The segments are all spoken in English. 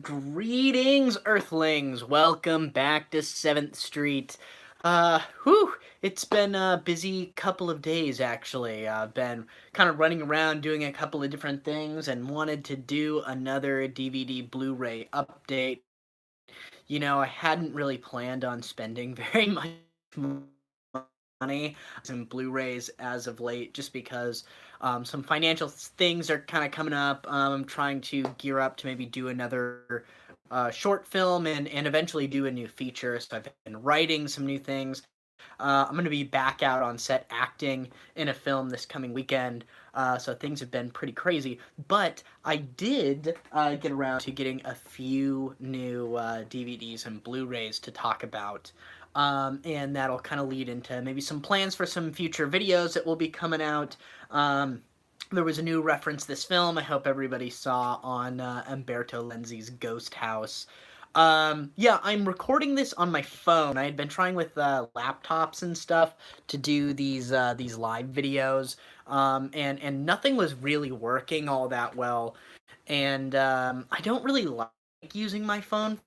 Greetings, Earthlings! Welcome back to 7th Street. It's been a busy couple of days, actually. I've been kind of running around doing a couple of different things and wanted to do another DVD Blu-ray update. You know, I hadn't really planned on spending very much money on Blu-rays as of late, just because some financial things are kind of coming up. I'm trying to gear up to maybe do another short film and eventually do a new feature. So I've been writing some new things. I'm going to be back out on set acting in a film this coming weekend, so things have been pretty crazy. But I did get around to getting a few new DVDs and Blu-rays to talk about. And that'll kind of lead into maybe some plans for some future videos that will be coming out. There was a new reference this film I hope everybody saw on Umberto Lenzi's Ghost House. Yeah, I'm recording this on my phone. I had been trying with laptops and stuff to do these live videos, and nothing was really working all that well. And I don't really like using my phone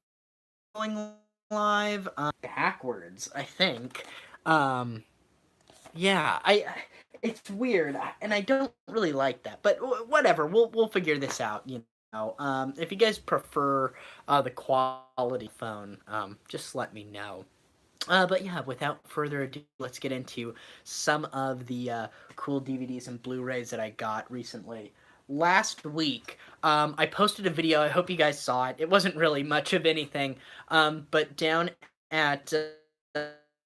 going live backwards, I think. Um, yeah, it's weird, and I don't really like that. But whatever, we'll figure this out. If you guys prefer the quality phone, just let me know. But yeah, without further ado, let's get into some of the cool DVDs and Blu-rays that I got recently. Last week, I posted a video. I hope you guys saw it. It wasn't really much of anything, but down at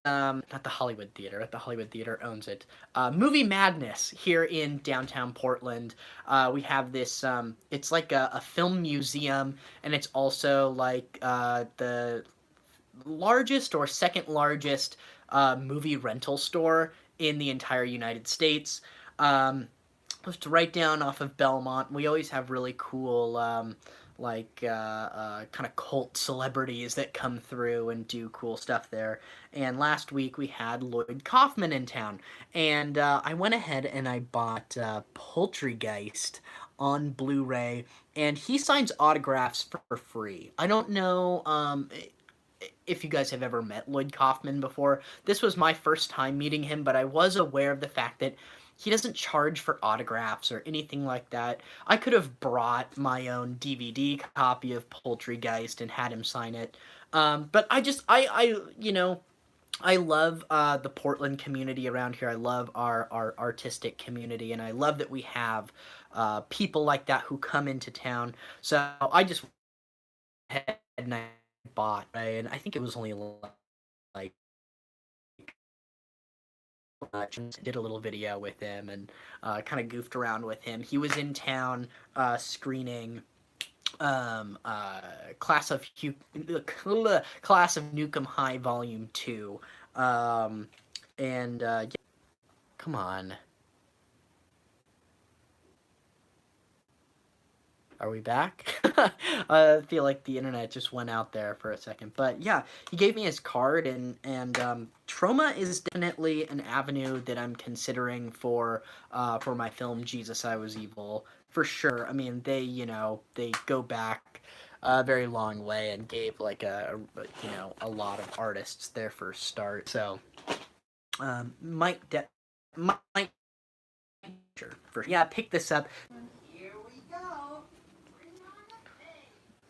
not the Hollywood Theater. The Hollywood Theater owns it. Movie Madness here in downtown Portland. We have this. It's like a film museum, and it's also like the largest or second largest movie rental store in the entire United States. Just right down off of Belmont. We always have really cool kind of cult celebrities that come through and do cool stuff there. And last week we had Lloyd Kaufman in town, and I went ahead and I bought Poultrygeist on Blu-ray, and he signs autographs for free. I don't know if you guys have ever met Lloyd Kaufman before. This was my first time meeting him, but I was aware of the fact that he doesn't charge for autographs or anything like that. I could have brought my own DVD copy of Poultrygeist and had him sign it. But I love the Portland community around here. I love our artistic community, and I love that we have people like that who come into town. So I just went ahead and I bought, right? And I think it was only like did a little video with him and kind of goofed around with him. He was in town screening Class of Nukem High Volume 2. Yeah, come on. Are we back? I feel like the internet just went out there for a second. But yeah, he gave me his card, and trauma is definitely an avenue that I'm considering for my film Jesus I Was Evil, for sure. I mean, they go back a very long way and gave like a lot of artists their first start. So might sure, for yeah, pick this up.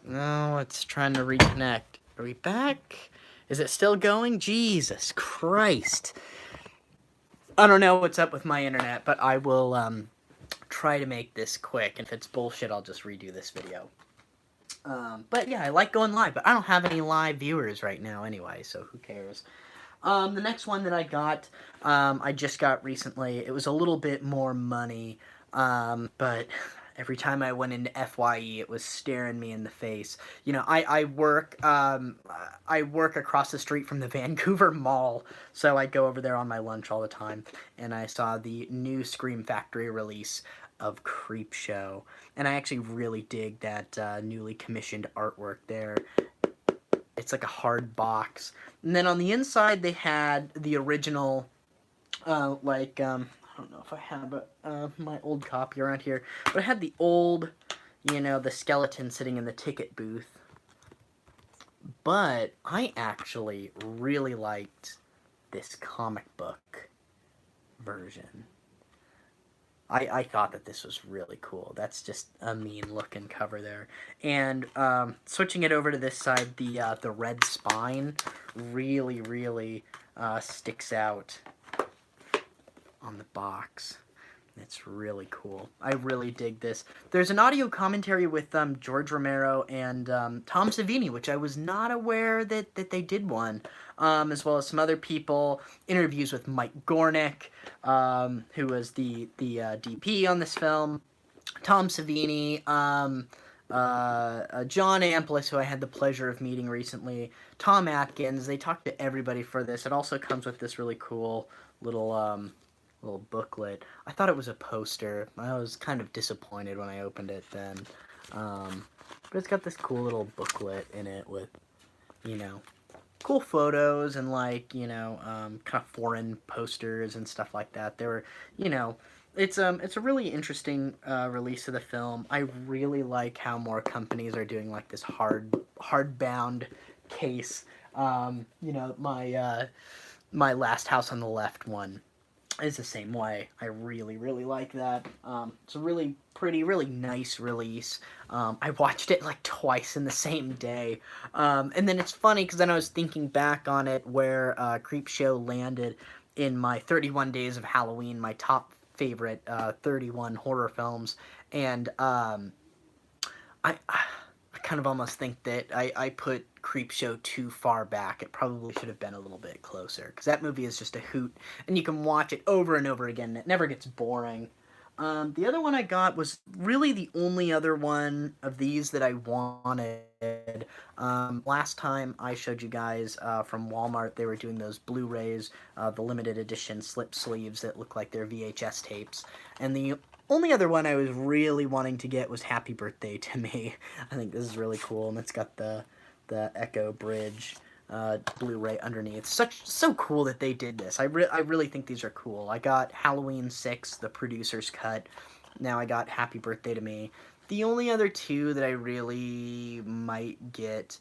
No, it's trying to reconnect. Are we back? Is it still going? Jesus Christ. I don't know what's up with my internet, but I will try to make this quick. And if it's bullshit, I'll just redo this video. But yeah, I like going live, but I don't have any live viewers right now anyway, so who cares? The next one that I got, I just got recently. It was a little bit more money, but every time I went into FYE, it was staring me in the face. You know, I work across the street from the Vancouver Mall, so I go over there on my lunch all the time, and I saw the new Scream Factory release of Creepshow, and I actually really dig that newly commissioned artwork there. It's like a hard box. And then on the inside, they had the original, I don't know if I have my old copy around here, but I had the old you know, the skeleton sitting in the ticket booth. But I actually really liked this comic book version. I thought that this was really cool. That's just a mean looking cover there. And switching it over to this side, the red spine really sticks out on the box. It's really cool. I really dig this. There's an audio commentary with George Romero and Tom Savini, which I was not aware that they did one, as well as some other people. Interviews with Mike Gornick, who was the DP on this film. Tom Savini, John Amplis, who I had the pleasure of meeting recently. Tom Atkins. They talked to everybody for this. It also comes with this really cool little booklet. I thought it was a poster. I was kind of disappointed when I opened it then. But it's got this cool little booklet in it with, you know, cool photos and, like, you know, kind of foreign posters and stuff like that. They were, you know, it's a really interesting release of the film. I really like how more companies are doing, like, this hardbound case. You know, my Last House on the Left one is the same way. I really like that. It's a really pretty, really nice release. I watched it like twice in the same day. And then it's funny because then I was thinking back on it where Creepshow landed in my 31 Days of Halloween, my top favorite 31 horror films. And I kind of almost think that I put Creepshow too far back. It probably should have been a little bit closer, because that movie is just a hoot, and you can watch it over and over again, and it never gets boring. The other one I got was really the only other one of these that I wanted. Last time I showed you guys from Walmart, they were doing those Blu-rays, the limited edition slip sleeves that look like they're VHS tapes, and the only other one I was really wanting to get was Happy Birthday to Me. I think this is really cool, and it's got the Echo Bridge Blu-ray underneath. So cool that they did this. I really think these are cool. I got Halloween 6, the producer's cut. Now I got Happy Birthday to Me. The only other two that I really might get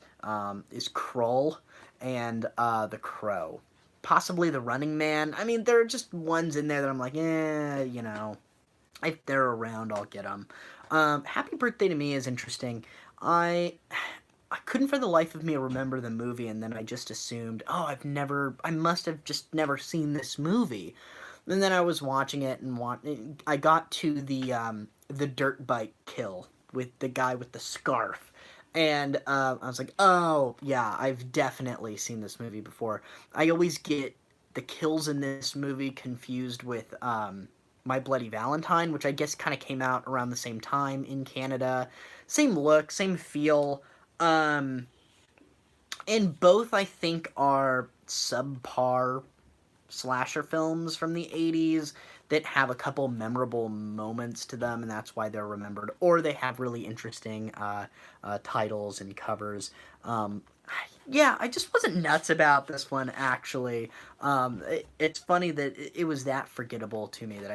is Krull and The Crow. Possibly The Running Man. I mean, there are just ones in there that I'm like, you know, if they're around, I'll get them. Happy Birthday to Me is interesting. I couldn't for the life of me remember the movie, and then I just assumed, oh, I must have just never seen this movie. And then I was watching it, and I got to the dirt bike kill with the guy with the scarf. And I was like, oh, yeah, I've definitely seen this movie before. I always get the kills in this movie confused with My Bloody Valentine, which I guess kind of came out around the same time in Canada. Same look, same feel. And both, I think, are subpar slasher films from the 80s that have a couple memorable moments to them, and that's why they're remembered. Or they have really interesting titles and covers. Yeah, I just wasn't nuts about this one, actually. It's funny that it was that forgettable to me that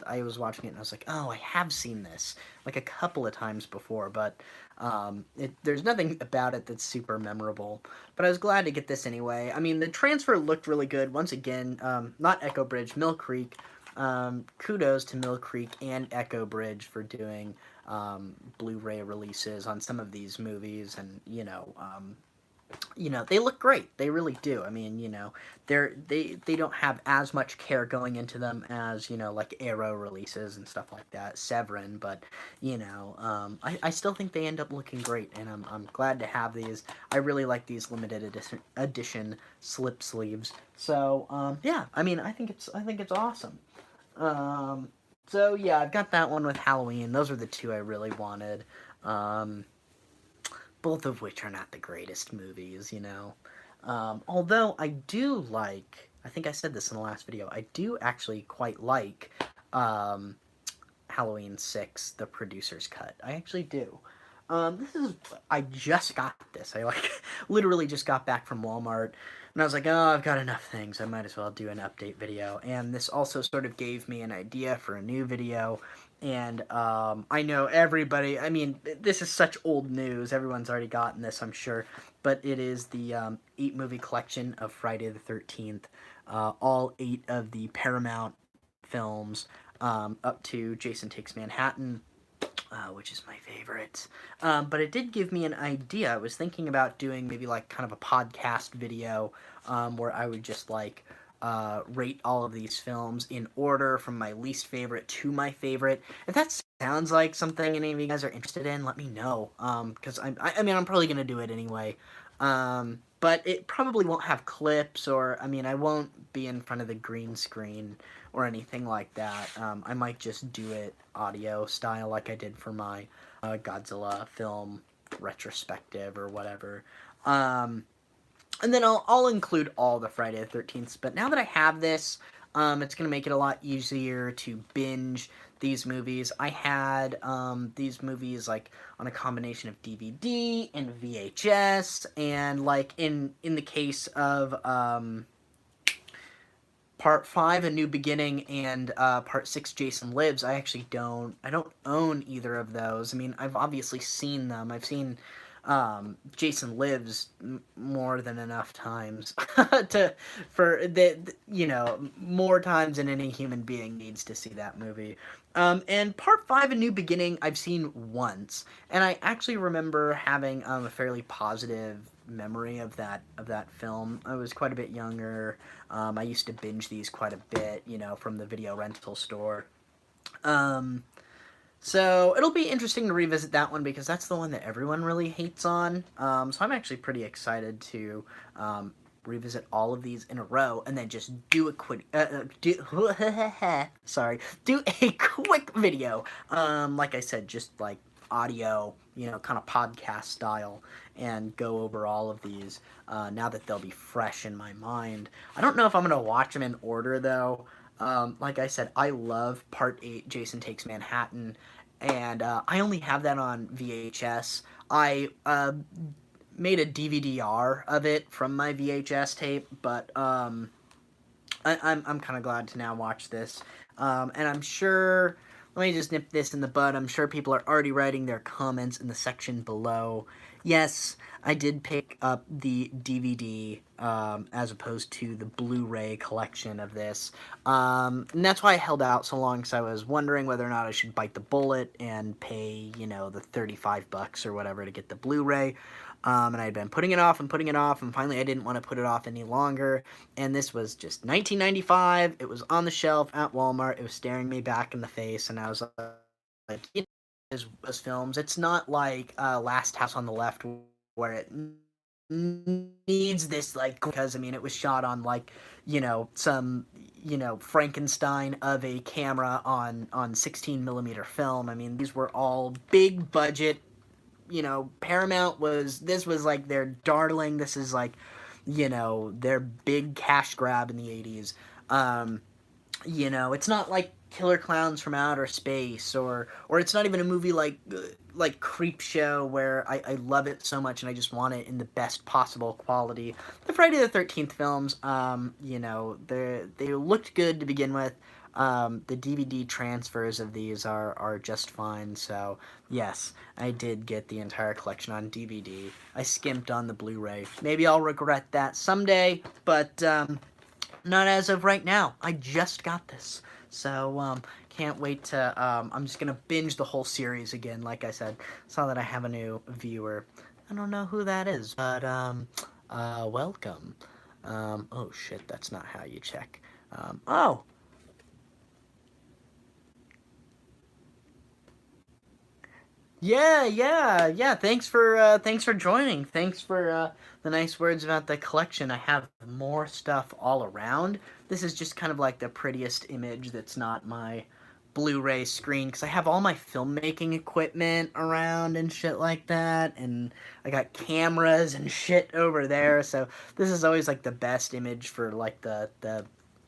I was watching it and I was like, oh, I have seen this, like, a couple of times before, but there's nothing about it that's super memorable. But I was glad to get this anyway. I mean, the transfer looked really good. Once again, not Echo Bridge, Mill Creek. Kudos to Mill Creek and Echo Bridge for doing Blu-ray releases on some of these movies, and they look great. They really do. I mean, they don't have as much care going into them as, like Arrow releases and stuff like that, Severin, but, I still think they end up looking great, and I'm glad to have these. I really like these limited edition slip sleeves. So, yeah, I mean, I think it's awesome. So, yeah, I've got that one with Halloween. Those are the two I really wanted. Both of which are not the greatest movies, although I do like, I think I said this in the last video, I do actually quite like Halloween 6, the producer's cut. I actually do. I just got this. I, literally just got back from Walmart, and I was like, oh, I've got enough things. I might as well do an update video. And this also sort of gave me an idea for a new video. And I know everybody, I mean, this is such old news. Everyone's already gotten this, I'm sure. But it is the 8-movie collection of Friday the 13th. All 8 of the Paramount films up to Jason Takes Manhattan, which is my favorite. But it did give me an idea. I was thinking about doing maybe like kind of a podcast video where I would just like rate all of these films in order from my least favorite to my favorite. If that sounds like something any of you guys are interested in, let me know. Because I mean, I'm probably gonna do it anyway. But it probably won't have clips, or I mean, I won't be in front of the green screen or anything like that. I might just do it audio style, like I did for my Godzilla film retrospective or whatever. And then I'll include all the Friday the 13th. But now that I have this, it's going to make it a lot easier to binge these movies. I had these movies like on a combination of DVD and VHS, and like in the case of Part 5, A New Beginning, and Part 6, Jason Lives, I don't own either of those. I mean, I've obviously seen them. I've seen Jason Lives more than enough times more times than any human being needs to see that movie. And Part 5, A New Beginning, I've seen once, and I actually remember having a fairly positive memory of that film. I was quite a bit younger. I used to binge these quite a bit, from the video rental store. So it'll be interesting to revisit that one because that's the one that everyone really hates on. So I'm actually pretty excited to revisit all of these in a row and then just do a quick do a quick video. Like I said, just like audio, kind of podcast style, and go over all of these now that they'll be fresh in my mind. I don't know if I'm gonna watch them in order though. Like I said, I love Part 8, Jason Takes Manhattan, and I only have that on VHS. I made a DVD-R of it from my VHS tape, but I'm kind of glad to now watch this. And I'm sure, let me just nip this in the bud, I'm sure people are already writing their comments in the section below. Yes, I did pick up the DVD as opposed to the Blu-ray collection of this. And that's why I held out so long, because I was wondering whether or not I should bite the bullet and pay, the $35 or whatever to get the Blu-ray. And I had been putting it off, and finally I didn't want to put it off any longer. And this was just $19.95. It was on the shelf at Walmart. It was staring me back in the face, and I was like, as films, it's not like Last House on the Left where it needs this, like, because I mean it was shot on like some Frankenstein of a camera on 16 millimeter film. I mean, these were all big budget. Paramount this was like their darling. This is like their big cash grab in the 80s. It's not like Killer Clowns from Outer Space, or it's not even a movie like Creepshow, where I love it so much and I just want it in the best possible quality. The Friday the 13th films, they looked good to begin with. The DVD transfers of these are just fine, so yes, I did get the entire collection on DVD. I skimped on the Blu-ray. Maybe I'll regret that someday, but not as of right now. I just got this. So, can't wait to, I'm just gonna binge the whole series again, like I said. Saw that I have a new viewer. I don't know who that is, but, welcome. Oh shit, that's not how you check. Oh! Yeah. Thanks for joining. Thanks for the nice words about the collection. I have more stuff all around. This is just kind of like the prettiest image that's not my Blu-ray screen, because I have all my filmmaking equipment around and shit like that, and I got cameras and shit over there. So this is always like the best image for like the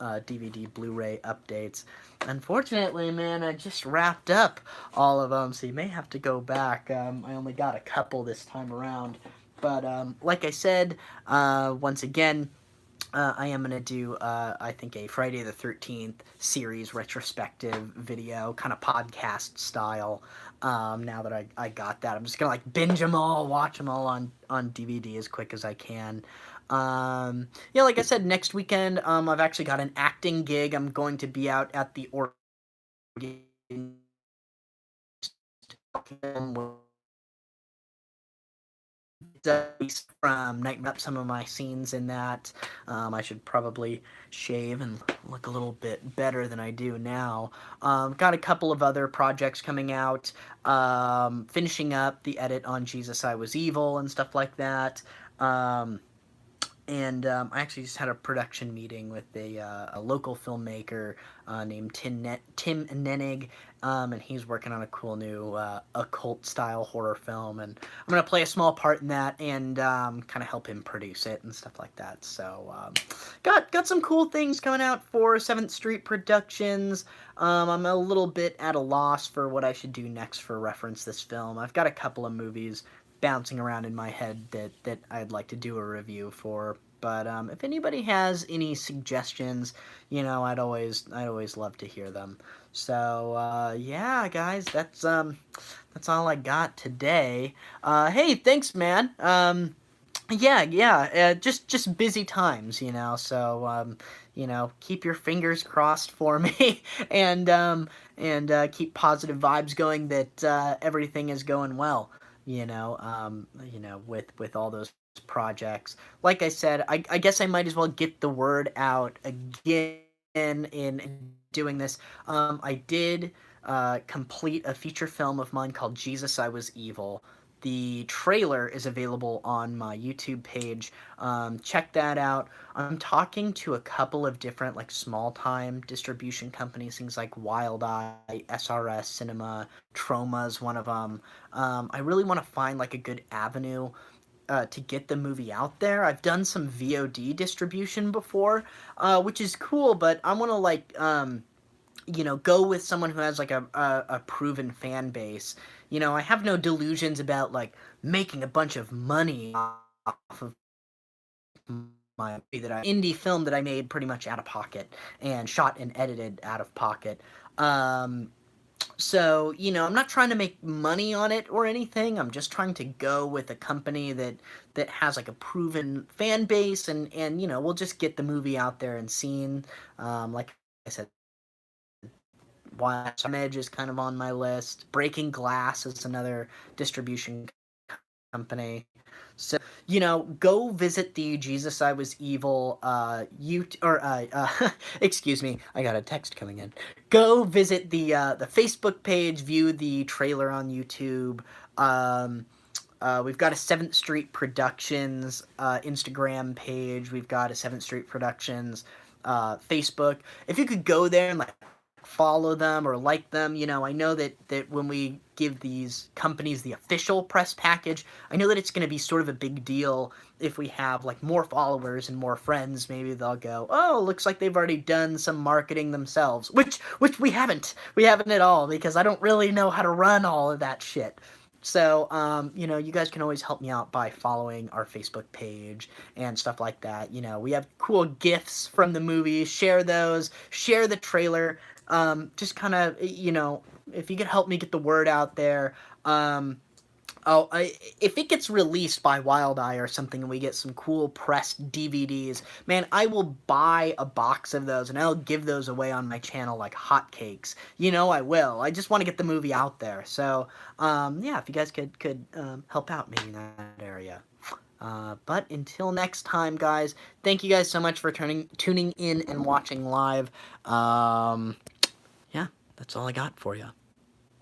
DVD Blu-ray updates. Unfortunately, man, I just wrapped up all of them, so you may have to go back. I only got a couple this time around. But like I said, once again, I am going to do, I think, a Friday the 13th series retrospective video, kind of podcast style. Now that I got that, I'm just going to like binge them all, watch them all on DVD as quick as I can. Yeah, like I said, next weekend, I've actually got an acting gig. I'm going to be out at the Oregon from Nightmare Up some of my scenes in that. I should probably shave and look a little bit better than I do now. Got a couple of other projects coming out. Finishing up the edit on Jesus I Was Evil and stuff like that. And I actually just had a production meeting with a local filmmaker named Tim Nenig, and he's working on a cool new occult-style horror film, and I'm going to play a small part in that and kind of help him produce it and stuff like that. So got some cool things coming out for 7th Street Productions. I'm a little bit at a loss for what I should do next for reference this film. I've got a couple of movies bouncing around in my head that I'd like to do a review for. But if anybody has any suggestions, I'd always love to hear them. So yeah, guys, that's all I got today. Hey, thanks, man. Yeah, just busy times, So keep your fingers crossed for me, and keep positive vibes going that everything is going well. With all those projects. Like I said, I guess I might as well get the word out again in doing this. I did complete a feature film of mine called Jesus I Was Evil. The trailer is available on my YouTube page. Check that out. I'm talking to a couple of different like small-time distribution companies, things like Wild Eye, SRS Cinema, Troma's one of them. I really want to find like a good avenue to get the movie out there. I've done some VOD distribution before, which is cool, but I want to like go with someone who has like a proven fan base. I have no delusions about like making a bunch of money off of my indie film that I made pretty much out of pocket and shot and edited out of pocket. So, I'm not trying to make money on it or anything. I'm just trying to go with a company that has like a proven fan base, and we'll just get the movie out there and seen. Like I said, Watch Edge is kind of on my list. Breaking Glass is another distribution company. So, go visit the Jesus I Was Evil excuse me, I got a text coming in. Go visit the Facebook page, view the trailer on YouTube. We've got a 7th Street Productions Instagram page. We've got a 7th Street Productions Facebook. If you could go there and like follow them or like them, I know that when we give these companies the official press package, I know that it's going to be sort of a big deal if we have like more followers and more friends. Maybe they'll go, oh, looks like they've already done some marketing themselves, which we haven't at all, because I don't really know how to run all of that shit. So, you guys can always help me out by following our Facebook page and stuff like that. We have cool GIFs from the movie. Share those. Share the trailer. Just kind of, if you could help me get the word out there. If it gets released by Wild Eye or something and we get some cool pressed DVDs, man, I will buy a box of those and I'll give those away on my channel like hotcakes. I will. I just want to get the movie out there. So, yeah, if you guys could help out maybe in that area. But until next time, guys, thank you guys so much for tuning in and watching live. Yeah, that's all I got for you.